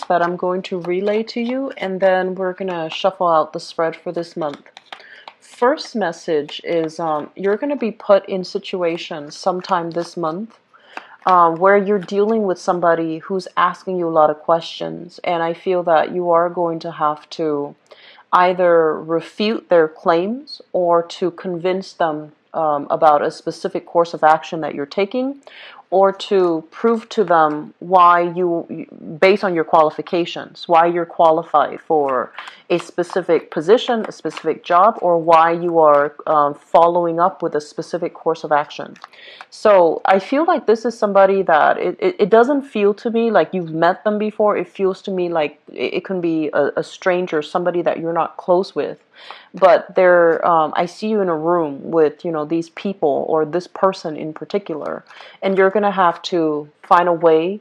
messages that I'm going to relay to you, and then we're going to shuffle out the spread for this month. First message is you're going to be put in situations sometime this month where you're dealing with somebody who's asking you a lot of questions, and I feel that you are going to have to either refute their claims or to convince them about a specific course of action that you're taking, or to prove to them why based on your qualifications, why you're qualified for a specific position, a specific job, or why you are following up with a specific course of action. So I feel like this is somebody that it doesn't feel to me like you've met them before. It feels to me like it can be a stranger, somebody that you're not close with. But I see you in a room with, these people or this person in particular, and you're going to have to find a way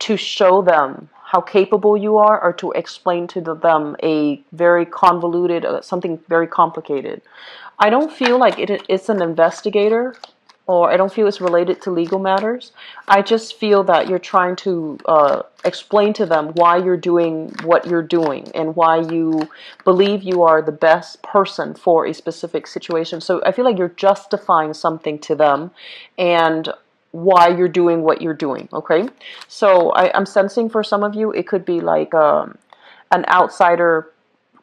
to show them how capable you are, or to explain to them a very convoluted, something very complicated. I don't feel like it's an investigator, or I don't feel it's related to legal matters. I just feel that you're trying to explain to them why you're doing what you're doing and why you believe you are the best person for a specific situation. So I feel like you're justifying something to them and why you're doing what you're doing, okay? So I'm sensing for some of you, it could be like an outsider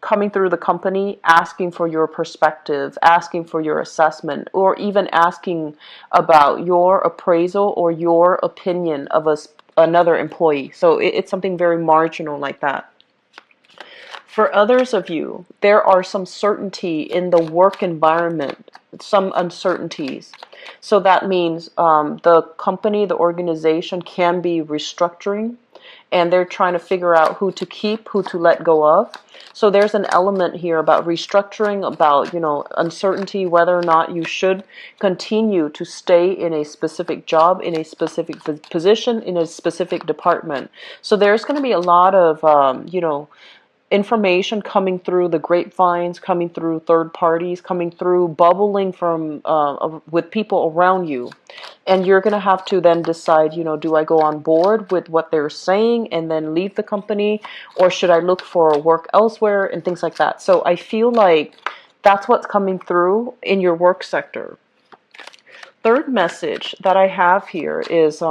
coming through the company, asking for your perspective, asking for your assessment, or even asking about your appraisal or your opinion of another employee. So it's something very marginal like that. For others of you, there are some certainty in the work environment, some uncertainties. So that means the company, the organization can be restructuring, and they're trying to figure out who to keep, who to let go of. So there's an element here about restructuring, about, uncertainty, whether or not you should continue to stay in a specific job, in a specific position, in a specific department. So there's going to be a lot of, information coming through the grapevines, coming through third parties, coming through, bubbling from with people around you. And you're going to have to then decide, do I go on board with what they're saying and then leave the company, or should I look for work elsewhere and things like that. So I feel like that's what's coming through in your work sector. Third message that I have here is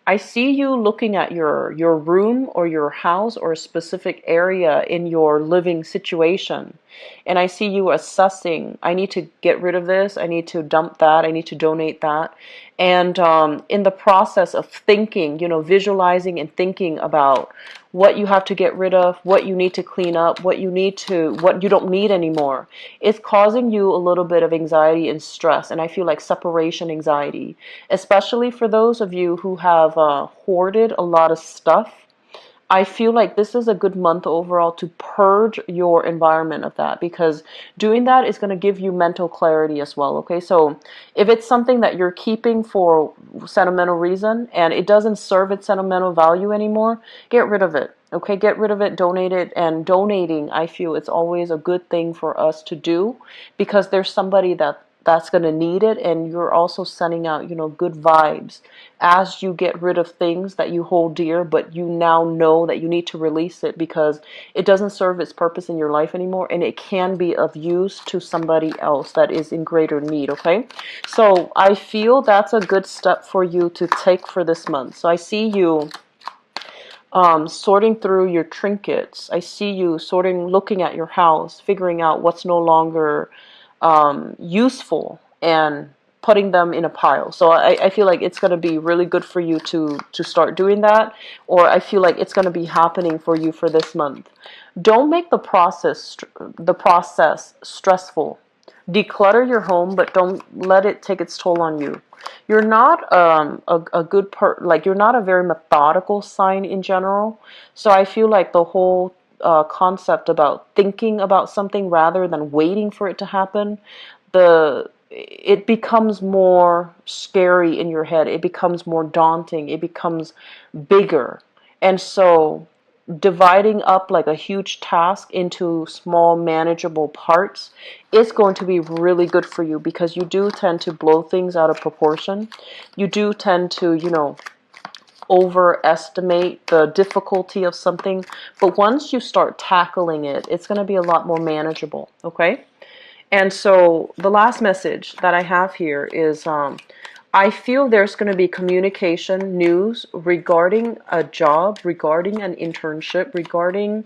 I see you looking at your room or your house or a specific area in your living situation. And I see you assessing, I need to get rid of this, I need to dump that, I need to donate that. And in the process of thinking, visualizing and thinking about what you have to get rid of, what you need to clean up, what you don't need anymore, it's causing you a little bit of anxiety and stress. And I feel like separation anxiety, especially for those of you who have hoarded a lot of stuff. I feel like this is a good month overall to purge your environment of that, because doing that is going to give you mental clarity as well, okay? So if it's something that you're keeping for sentimental reason and it doesn't serve its sentimental value anymore, get rid of it, okay? Get rid of it, donate it. And donating, I feel it's always a good thing for us to do, because there's somebody that's going to need it, and you're also sending out, good vibes as you get rid of things that you hold dear, but you now know that you need to release it because it doesn't serve its purpose in your life anymore, and it can be of use to somebody else that is in greater need, okay? So I feel that's a good step for you to take for this month. So I see you sorting through your trinkets. I see you looking at your house, figuring out what's no longer useful and putting them in a pile. So I feel like it's going to be really good for you to start doing that, or I feel like it's going to be happening for you for this month. Don't make the process stressful. Declutter your home, but don't let it take its toll on you. You're not a good you're not a very methodical sign in general. So I feel like the whole concept about thinking about something rather than waiting for it to happen, it becomes more scary in your head. It becomes more daunting. It becomes bigger. And so dividing up like a huge task into small manageable parts is going to be really good for you, because you do tend to blow things out of proportion. You do tend to, overestimate the difficulty of something, but once you start tackling it, it's going to be a lot more manageable, okay? And so the last message that I have here is I feel there's going to be communication news regarding a job, regarding an internship, regarding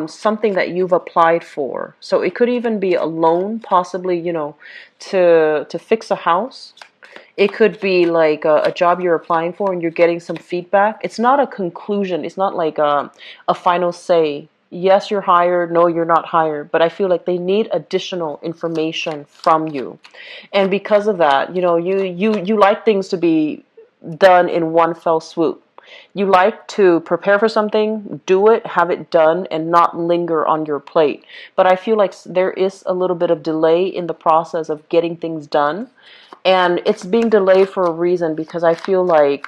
something that you've applied for. So it could even be a loan, possibly, you know, to fix a house. It could be like a job you're applying for and you're getting some feedback. It's not a conclusion. It's not like a final say. Yes, you're hired. No, you're not hired. But I feel like they need additional information from you. And because of that, you know, you like things to be done in one fell swoop. You like to prepare for something, do it, have it done, and not linger on your plate. But I feel like there is a little bit of delay in the process of getting things done. And it's being delayed for a reason, because I feel like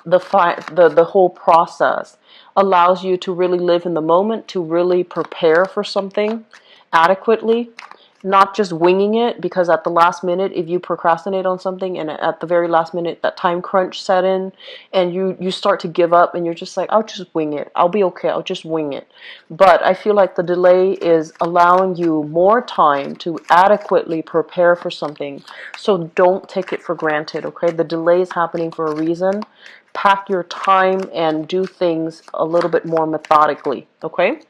the whole process allows you to really live in the moment, to really prepare for something adequately, not just winging it, because at the last minute, if you procrastinate on something and at the very last minute that time crunch set in and you start to give up and you're just like, I'll just wing it, I'll be okay, I'll just wing it. But I feel like the delay is allowing you more time to adequately prepare for something. So don't take it for granted, okay? The delay is happening for a reason. Pack your time and do things a little bit more methodically, okay?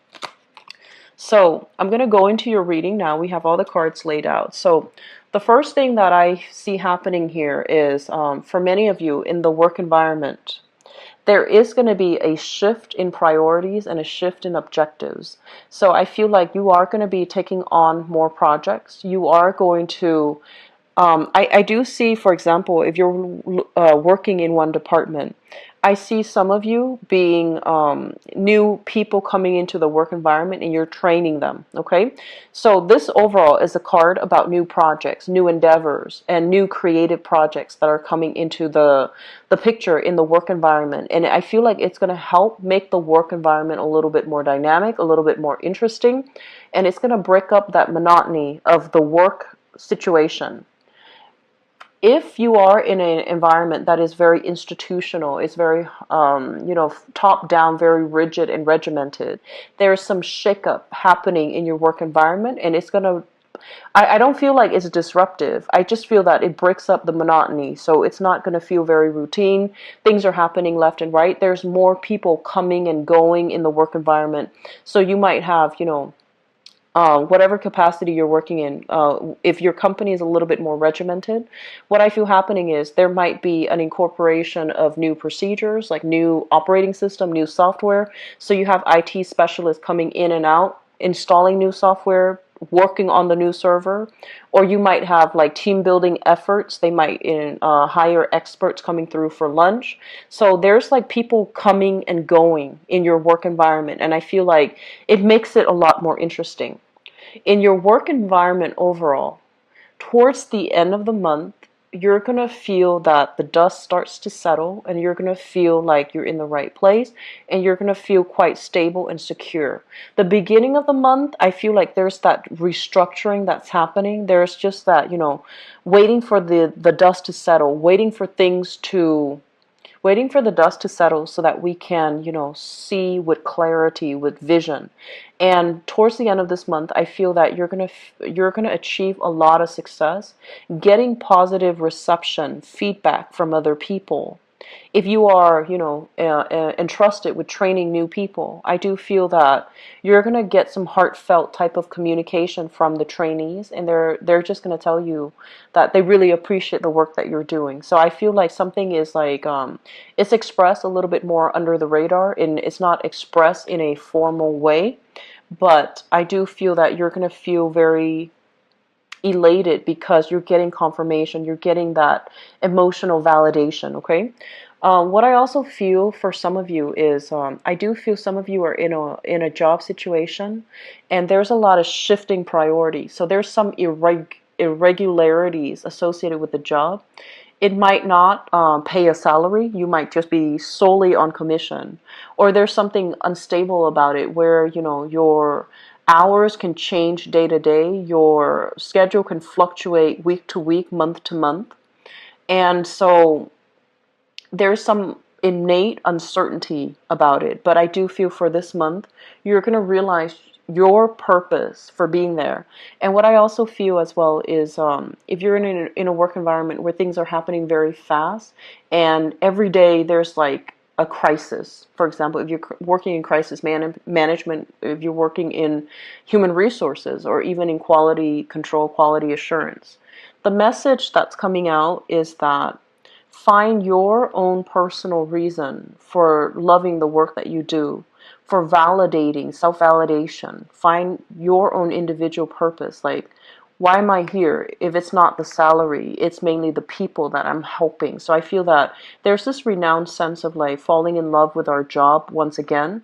So I'm going to go into your reading now. We have all the cards laid out. So the first thing that I see happening here is for many of you in the work environment, there is going to be a shift in priorities and a shift in objectives. So I feel like you are going to be taking on more projects. You are going to I do see, for example, if you're working in one department, I see some of you being new people coming into the work environment and you're training them, okay? So this overall is a card about new projects, new endeavors, and new creative projects that are coming into the picture in the work environment. And I feel like it's going to help make the work environment a little bit more dynamic, a little bit more interesting, and it's going to break up that monotony of the work situation. If you are in an environment that is very institutional, it's very, top down, very rigid and regimented, there's some shakeup happening in your work environment, and it's going to, I don't feel like it's disruptive. I just feel that it breaks up the monotony. So it's not going to feel very routine. Things are happening left and right. There's more people coming and going in the work environment. So you might have, whatever capacity you're working in, if your company is a little bit more regimented, what I feel happening is there might be an incorporation of new procedures, like new operating system, new software. So you have IT specialists coming in and out, installing new software, working on the new server, or you might have like team building efforts. They might hire experts coming through for lunch. So there's like people coming and going in your work environment, and I feel like it makes it a lot more interesting. In your work environment overall, towards the end of the month, you're going to feel that the dust starts to settle, and you're going to feel like you're in the right place, and you're going to feel quite stable and secure. The beginning of the month, I feel like there's that restructuring that's happening. There's just that, waiting for the dust to settle, waiting for the dust to settle so that we can, see with clarity, with vision. And towards the end of this month, I feel that you're gonna achieve a lot of success, getting positive reception, feedback from other people. If you are, entrusted with training new people, I do feel that you're gonna get some heartfelt type of communication from the trainees, and they're just gonna tell you that they really appreciate the work that you're doing. So I feel like something is like it's expressed a little bit more under the radar, and it's not expressed in a formal way. But I do feel that you're gonna feel very elated because you're getting confirmation, you're getting that emotional validation, okay? What I also feel for some of you is I do feel some of you are in a job situation, and there's a lot of shifting priorities. So there's some irregularities associated with the job. It might not pay a salary. You might just be solely on commission, or there's something unstable about it where your hours can change day to day, your schedule can fluctuate week to week, month to month, and so there's some innate uncertainty about it. But I do feel for this month, you're going to realize your purpose for being there. And what I also feel as well is if you're in a work environment where things are happening very fast and every day there's like a crisis. For example, if you're working in crisis management, if you're working in human resources or even in quality control, quality assurance, the message that's coming out is that find your own personal reason for loving the work that you do, for validating, self-validation. Find your own individual purpose. Like, why am I here? If it's not the salary, it's mainly the people that I'm helping. So I feel that there's this renowned sense of like falling in love with our job once again,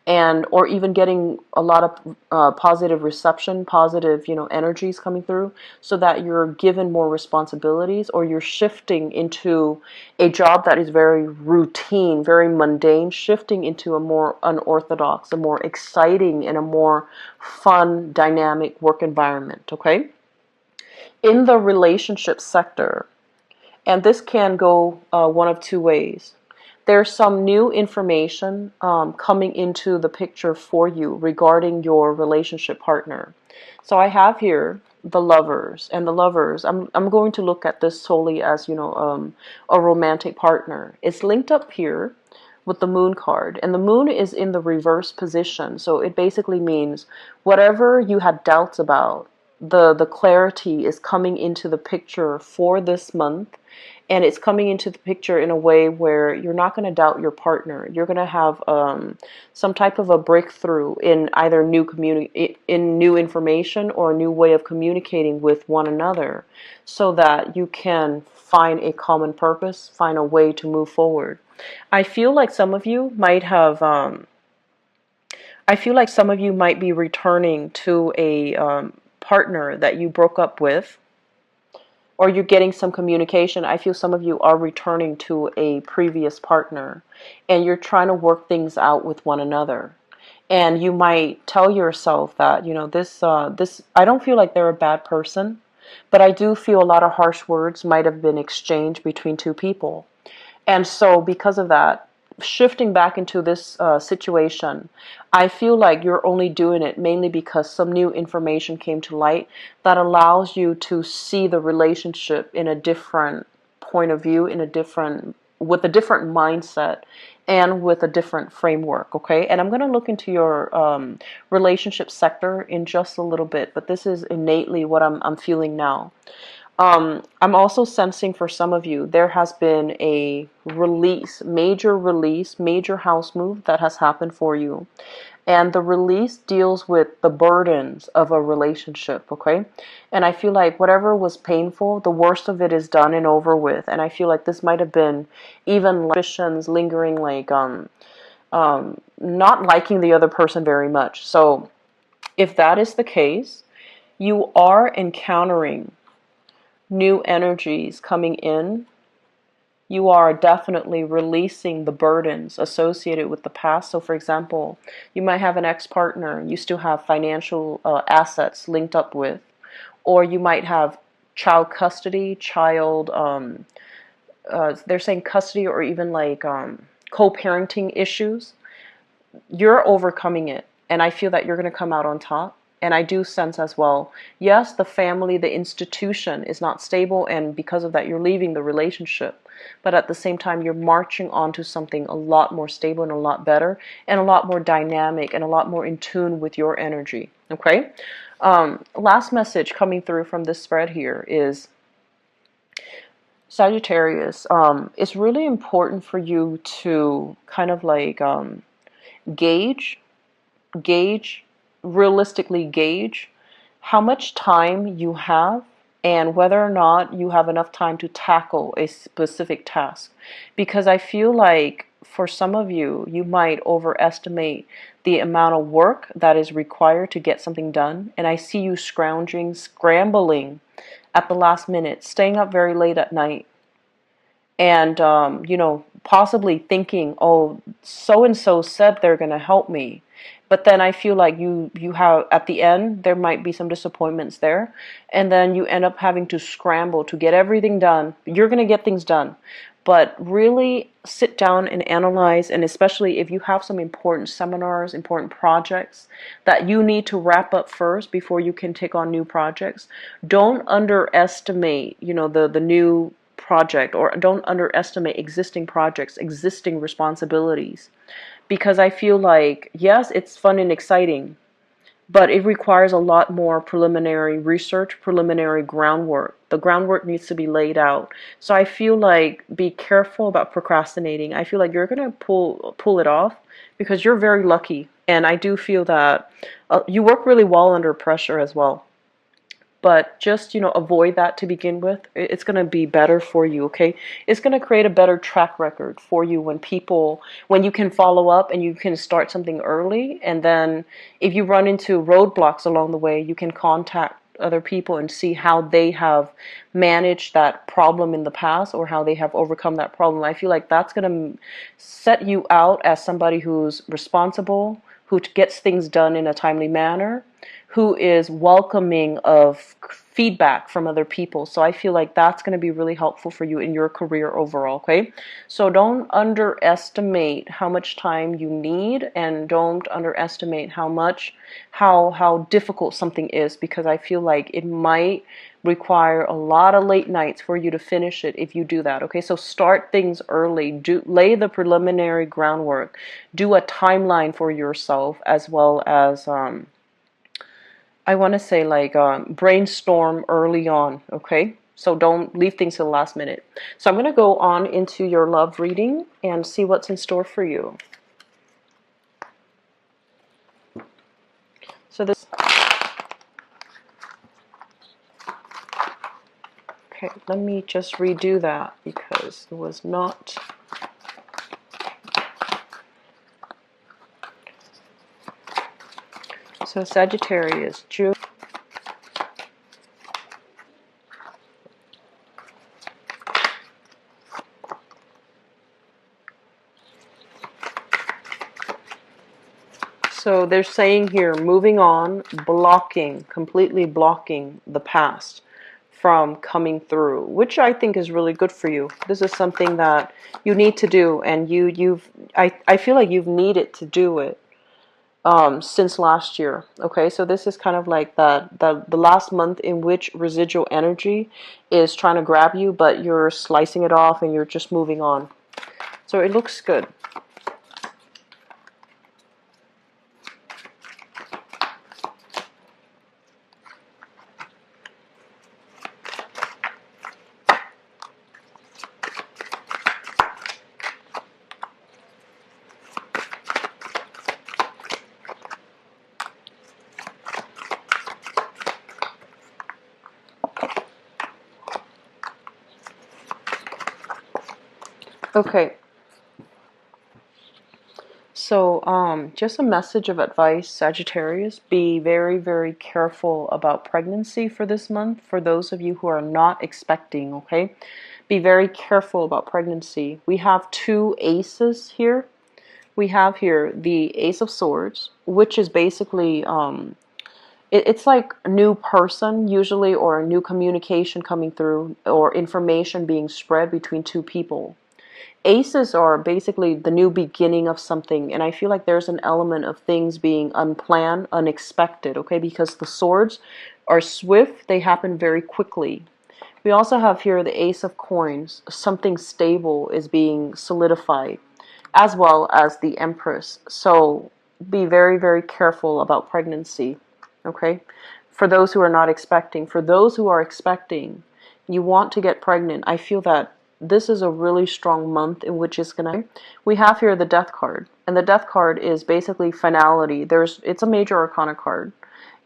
and or even getting a lot of positive reception, positive, energies coming through, so that you're given more responsibilities, or you're shifting into a job that is very routine, very mundane, shifting into a more unorthodox, a more exciting, and a more fun, dynamic work environment. Okay, in the relationship sector, and this can go one of two ways. There's some new information coming into the picture for you regarding your relationship partner. So I have here the lovers, and the lovers, I'm going to look at this solely as, a romantic partner. It's linked up here with the moon card, and the moon is in the reverse position. So it basically means whatever you had doubts about, the clarity is coming into the picture for this month. And it's coming into the picture in a way where you're not going to doubt your partner. You're going to have some type of a breakthrough in either in new information or a new way of communicating with one another, so that you can find a common purpose, find a way to move forward. I feel like some of you might have. I feel like some of you might be returning to a partner that you broke up with, or you're getting some communication. I feel some of you are returning to a previous partner, and you're trying to work things out with one another. And you might tell yourself that, this, I don't feel like they're a bad person, but I do feel a lot of harsh words might have been exchanged between two people. And so because of that, shifting back into this situation, I feel like you're only doing it mainly because some new information came to light that allows you to see the relationship in a different point of view, with a different mindset and with a different framework. Okay, and I'm going to look into your relationship sector in just a little bit, but this is innately what I'm feeling now. I'm also sensing for some of you, there has been a release, major house move that has happened for you. And the release deals with the burdens of a relationship, okay? And I feel like whatever was painful, the worst of it is done and over with. And I feel like this might have been even suspicions lingering, like not liking the other person very much. So if that is the case, you are encountering new energies coming in. You are definitely releasing the burdens associated with the past. So for example, you might have an ex-partner you still have financial assets linked up with, or you might have child custody, they're saying custody, or even like co-parenting issues. You're overcoming it, and I feel that you're going to come out on top. And I do sense as well, yes, the family, the institution is not stable, and because of that, you're leaving the relationship. But at the same time, you're marching on to something a lot more stable and a lot better, and a lot more dynamic, and a lot more in tune with your energy. Okay? Last message coming through from this spread here is, Sagittarius, it's really important for you to kind of like gauge, realistically gauge how much time you have, and whether or not you have enough time to tackle a specific task. Because I feel like for some of you, you might overestimate the amount of work that is required to get something done. And I see you scrambling at the last minute, staying up very late at night, and possibly thinking, oh, so and so said they're going to help me, But then I feel like you have, at the end, there might be some disappointments there, and then you end up having to scramble to get everything done. You're going to get things done, but really sit down and analyze, and especially if you have some important seminars, important projects that you need to wrap up first before you can take on new projects. Don't underestimate, the new project, or don't underestimate existing projects, existing responsibilities, because I feel like, yes, it's fun and exciting, but it requires a lot more preliminary research, preliminary groundwork. The groundwork needs to be laid out. So I feel like, be careful about procrastinating. I feel like you're going to pull it off because you're very lucky. And I do feel that you work really well under pressure as well. But just, avoid that to begin with. It's going to be better for you, okay? It's going to create a better track record for you when you can follow up and you can start something early. And then if you run into roadblocks along the way, you can contact other people and see how they have managed that problem in the past, or how they have overcome that problem. I feel like that's going to set you out as somebody who's responsible, who gets things done in a timely manner, who is welcoming of feedback from other people. So I feel like that's going to be really helpful for you in your career overall, okay? So don't underestimate how much time you need, and don't underestimate how difficult something is, because I feel like it might require a lot of late nights for you to finish it if you do that, okay? So start things early. Lay the preliminary groundwork. Do a timeline for yourself, as well as I want to say, like, brainstorm early on, okay? So don't leave things to the last minute. So I'm going to go on into your love reading and see what's in store for you. So this... Okay, let me just redo that because it was not... So Sagittarius, June. So they're saying here, moving on, completely blocking the past from coming through, which I think is really good for you. This is something that you need to do, and I feel like you've needed to do it since last year. Okay, so this is kind of like the last month in which residual energy is trying to grab you, but you're slicing it off and you're just moving on. So it looks good. Okay, so just a message of advice, Sagittarius. Be very, very careful about pregnancy for this month, for those of you who are not expecting, okay? Be very careful about pregnancy. We have two aces here. We have here the Ace of Swords, which is basically, it's like a new person usually, or a new communication coming through, or information being spread between two people. Aces are basically the new beginning of something, and I feel like there's an element of things being unplanned, unexpected, okay? Because the swords are swift, they happen very quickly. We also have here the Ace of Coins. Something stable is being solidified, as well as the Empress. So be very, very careful about pregnancy, okay? For those who are not expecting. For those who are expecting, you want to get pregnant, I feel that this is a really strong month in which it's gonna... We have here the Death card, and the Death card is basically finality. It's a major arcana card,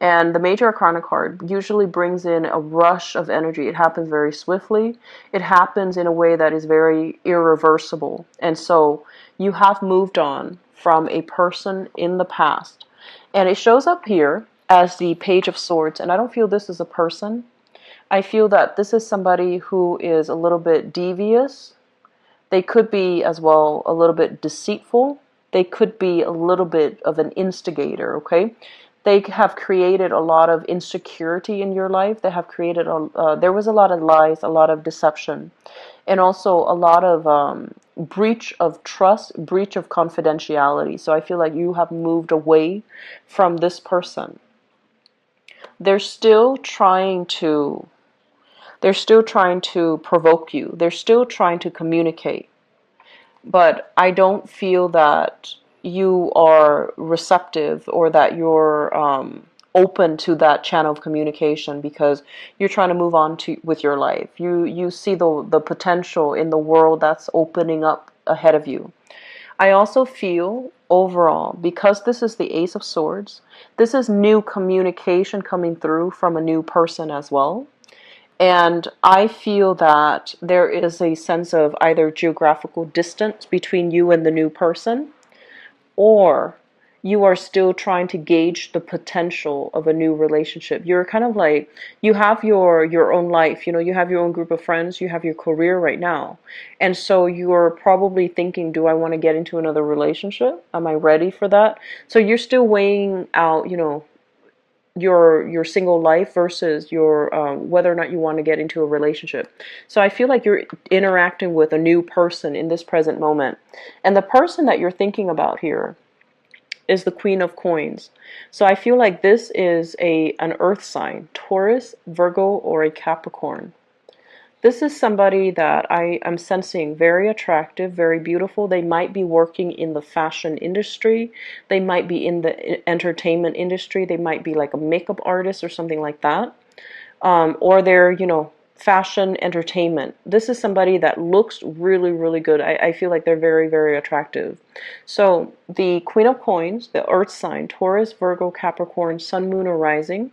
and the major arcana card usually brings in a rush of energy. It happens very swiftly. It happens in a way that is very irreversible, and so you have moved on from a person in the past, and it shows up here as the Page of Swords, and I don't feel this is a person. I feel that this is somebody who is a little bit devious. They could be as well a little bit deceitful. They could be a little bit of an instigator, okay? They have created a lot of insecurity in your life. They have created there was a lot of lies, a lot of deception, and also a lot of breach of trust, breach of confidentiality. So I feel like you have moved away from this person. They're still trying to they're still trying to provoke you. They're still trying to communicate. But I don't feel that you are receptive or that you're open to that channel of communication, because you're trying to move on with your life. You see the potential in the world that's opening up ahead of you. I also feel overall, because this is the Ace of Swords, this is new communication coming through from a new person as well. And I feel that there is a sense of either geographical distance between you and the new person, or you are still trying to gauge the potential of a new relationship. You're kind of like, you have your own life, you have your own group of friends, you have your career right now. And so you're probably thinking, do I want to get into another relationship? Am I ready for that? So you're still weighing out, your single life versus your whether or not you want to get into a relationship. So I feel like you're interacting with a new person in this present moment, and the person that you're thinking about here is the Queen of Coins. So I feel like this is an earth sign, Taurus, Virgo, or a Capricorn. This is somebody that I am sensing very attractive, very beautiful. They might be working in the fashion industry. They might be in the entertainment industry. They might be like a makeup artist or something like that. Or they're, fashion entertainment. This is somebody that looks really, really good. I feel like they're very, very attractive. So the Queen of Coins, the earth sign, Taurus, Virgo, Capricorn, Sun, Moon, or Rising.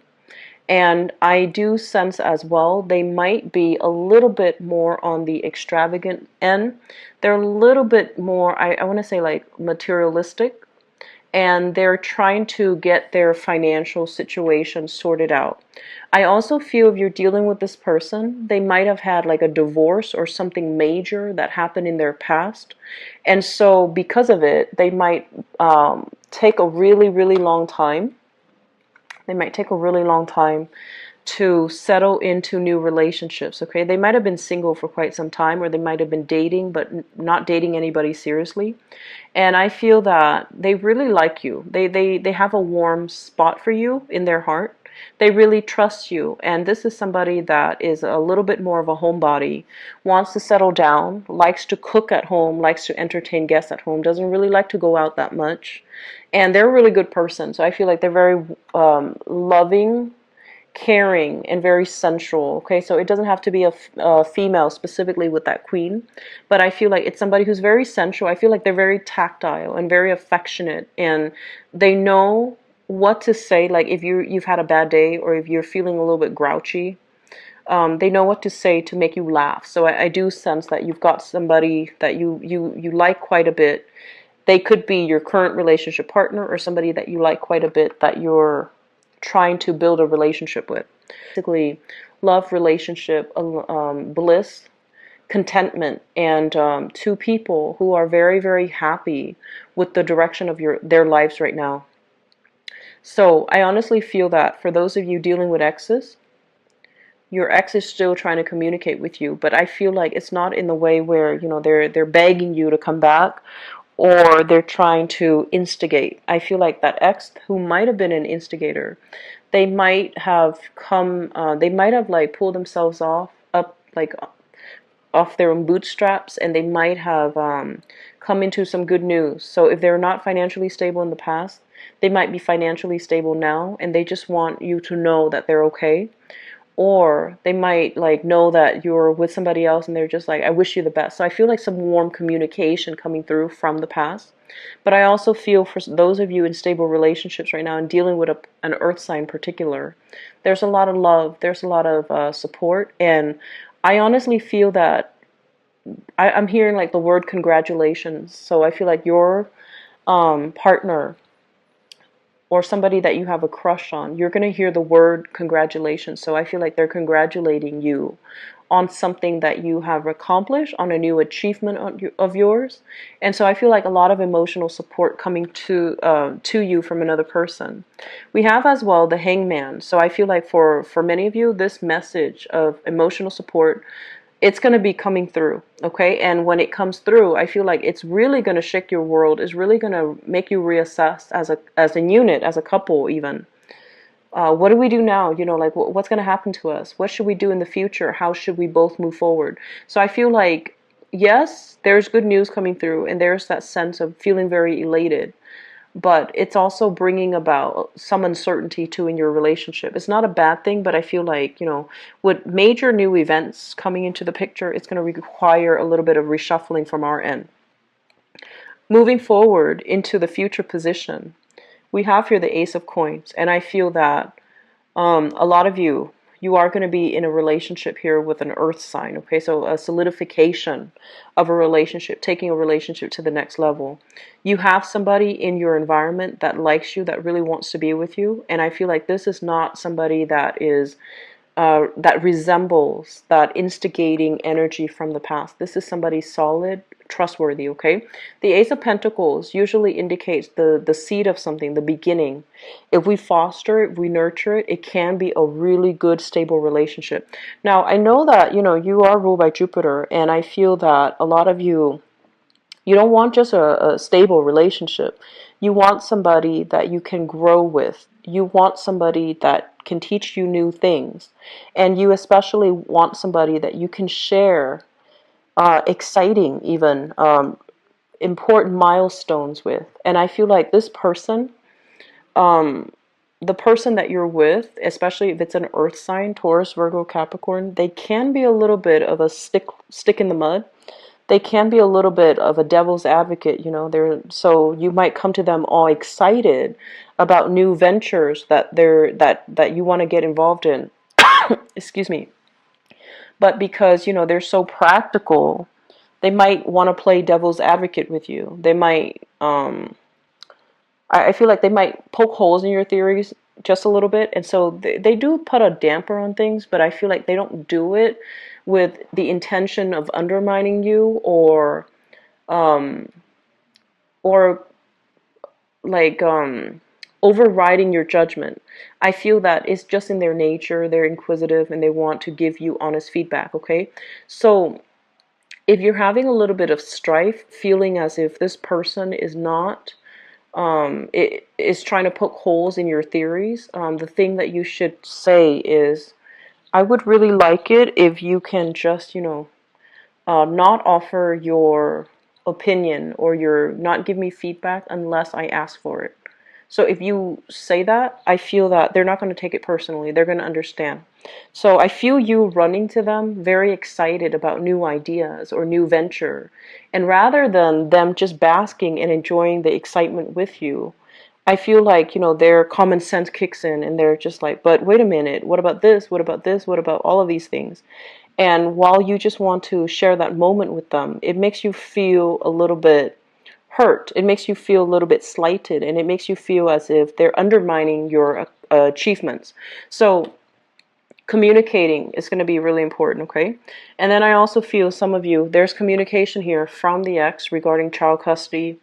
And I do sense as well, they might be a little bit more on the extravagant end. They're a little bit more, I want to say, like materialistic. And they're trying to get their financial situation sorted out. I also feel if you're dealing with this person, they might have had like a divorce or something major that happened in their past. And so because of it, they might take a really, really long time. They might take a really long time to settle into new relationships, okay? They might have been single for quite some time, or they might have been dating, but not dating anybody seriously. And I feel that they really like you. They have a warm spot for you in their heart. They really trust you. And this is somebody that is a little bit more of a homebody, wants to settle down, likes to cook at home, likes to entertain guests at home, doesn't really like to go out that much. And they're a really good person. So I feel like they're very loving, caring, and very sensual. Okay, so it doesn't have to be a female specifically with that queen, but I feel like it's somebody who's very sensual. I feel like they're very tactile and very affectionate, and they know what to say. Like if you've had a bad day, or if you're feeling a little bit grouchy, they know what to say to make you laugh. So I do sense that you've got somebody that you like quite a bit. They could be your current relationship partner, or somebody that you like quite a bit that you're trying to build a relationship with. Basically, love, relationship, bliss, contentment, and two people who are very, very happy with the direction of their lives right now. So I honestly feel that for those of you dealing with exes, your ex is still trying to communicate with you, but I feel like it's not in the way where, they're begging you to come back, or they're trying to instigate. I feel like that ex who might have been an instigator, they might have like pulled themselves off their own bootstraps, and they might have come into some good news. So if they're not financially stable in the past, they might be financially stable now, and they just want you to know that they're okay. Or they might like know that you're with somebody else, and they're just like, I wish you the best. So I feel like some warm communication coming through from the past. But I also feel for those of you in stable relationships right now and dealing with an earth sign in particular, there's a lot of love, there's a lot of support. And I honestly feel that I'm hearing like the word congratulations. So I feel like your partner, or somebody that you have a crush on, you're going to hear the word congratulations. So I feel like they're congratulating you on something that you have accomplished, on a new achievement of yours. And so I feel like a lot of emotional support coming to you from another person. We have as well the Hangman. So I feel like for many of you, this message of emotional support, it's going to be coming through, okay? And when it comes through, I feel like it's really going to shake your world. It's really going to make you reassess as a unit, as a couple even. What do we do now? You know, like what's going to happen to us? What should we do in the future? How should we both move forward? So I feel like, yes, there's good news coming through, and there's that sense of feeling very elated. But it's also bringing about some uncertainty too in your relationship. It's not a bad thing, but I feel like, you know, with major new events coming into the picture, it's going to require a little bit of reshuffling from our end. Moving forward into the future position, we have here the Ace of Coins, and I feel that a lot of you are going to be in a relationship here with an earth sign, okay? So a solidification of a relationship, taking a relationship to the next level. You have somebody in your environment that likes you, that really wants to be with you, and I feel like this is not somebody that is that resembles that instigating energy from the past. This is somebody solid, trustworthy, okay? The Ace of Pentacles usually indicates the seed of something, the beginning. If we foster it, if we nurture it, it can be a really good, stable relationship. Now, I know that, you know, you are ruled by Jupiter, and I feel that a lot of you don't want just a stable relationship. You want somebody that you can grow with. You want somebody that can teach you new things. And you especially want somebody that you can share exciting, even important milestones with. And I feel like this person, the person that you're with, especially if it's an earth sign, Taurus, Virgo, Capricorn, they can be a little bit of a stick in the mud. They can be a little bit of a devil's advocate, you know. So you might come to them all excited about new ventures that you want to get involved in. Excuse me. But because, you know, they're so practical, they might want to play devil's advocate with you. They might I feel like they might poke holes in your theories just a little bit, and so they do put a damper on things, but I feel like they don't do it with the intention of undermining you um, or like overriding your judgment. I feel that it's just in their nature. They're inquisitive and they want to give you honest feedback, okay? So if you're having a little bit of strife, feeling as if this person is not it is trying to poke holes in your theories, the thing that you should say is, I would really like it if you can just, you know, not offer your opinion or not give me feedback unless I ask for it. So if you say that, I feel that they're not going to take it personally. They're going to understand. So I feel you running to them very excited about new ideas or new venture. And rather than them just basking and enjoying the excitement with you, I feel like, you know, their common sense kicks in and they're just like, but wait a minute, what about this? What about this? What about all of these things? And while you just want to share that moment with them, it makes you feel a little bit hurt. It makes you feel a little bit slighted, and it makes you feel as if they're undermining your achievements. So communicating is going to be really important, okay? And then I also feel some of you, there's communication here from the ex regarding child custody,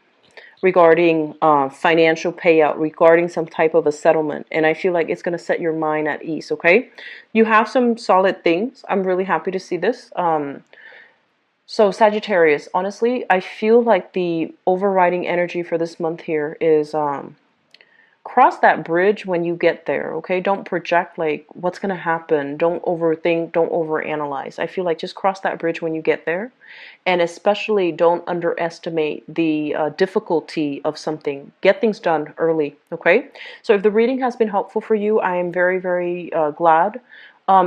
regarding financial payout, regarding some type of a settlement. And I feel like it's going to set your mind at ease, okay? You have some solid things. I'm really happy to see this. So Sagittarius, honestly, I feel like the overriding energy for this month here is cross that bridge when you get there, okay? Don't project like what's going to happen. Don't overthink, don't overanalyze. I feel like just cross that bridge when you get there. And especially don't underestimate the difficulty of something. Get things done early, okay? So if the reading has been helpful for you, I am very, very glad.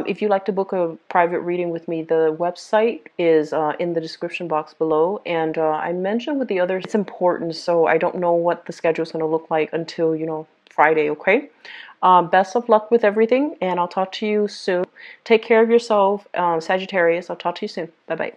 If you'd like to book a private reading with me, the website is in the description box below. And I mentioned with the others, it's important, so I don't know what the schedule is going to look like until, you know, Friday, okay? Best of luck with everything, and I'll talk to you soon. Take care of yourself, Sagittarius. I'll talk to you soon. Bye-bye.